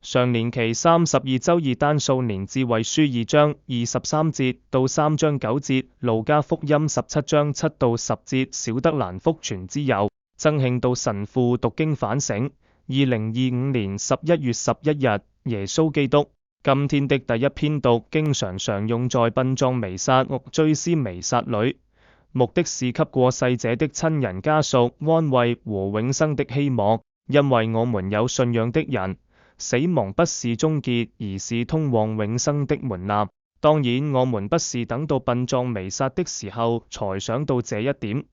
常年期32周二單數年智慧書2章23節到3章9節，路加福音17章7到10節，小德蘭福傳之友，曾慶道神父讀經反省。2025年11月11日，耶穌基督。今天的第一篇讀經常用在殯葬彌撒和追思彌撒裏，目的是給過世者的親人家屬安慰和永生的希望。因為我們有信仰的人，死亡不是終結，而是通往永生的門檻。當然，我們不是等到殯葬彌撒的時候才想到這一點。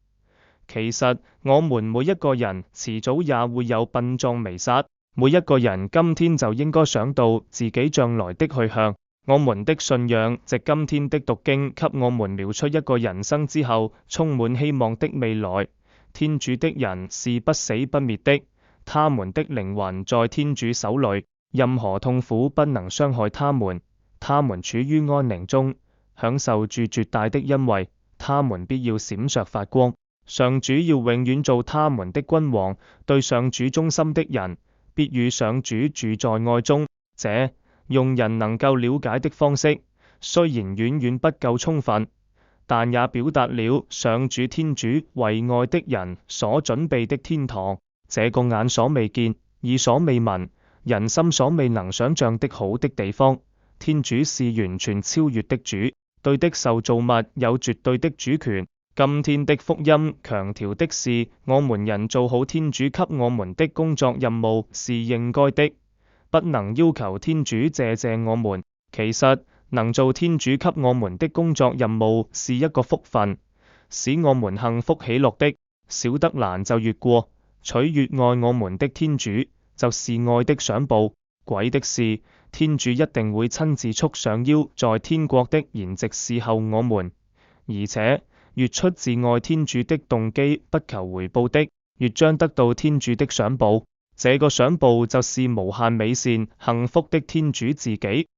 其實，我們每一個人遲早也會有殯葬彌撒。每一個人今天就應該想到自己將來的去向。我們的信仰藉今天的讀經給我們描出一個人生之後充滿希望的未來。天主的人是不死不滅的，他們的靈魂在天主手裏，任何痛苦不能傷害他們。他們處於安寧中，享受住絕大的恩惠，他們必要閃爍發光。上主要永遠做他們的君王。對上主忠心的人，必與上主住在愛中。這用人能夠了解的方式，雖然遠遠不夠充分，但也表達了上主天主為愛的人所準備的天堂。這個眼所未見、耳所未聞、人心所未能想象的好的地方。天主是完全超越的主，對的受造物有絕對的主權。今天的福音強調的是，我們人做好天主給我們的工作任務是應該的，不能要求天主謝我們。其實，能做天主給我們的工作任務是一個福分，使我們幸福喜樂的。小德蘭就越過，取越愛我們的天主，就是愛的賞報。詭的是，天主一定會親自束上腰，在天國的筵席侍候我們，而且越出自愛天主的動機，不求回報的，越將得到天主的賞報。這個賞報就是無限美善、幸福的天主自己。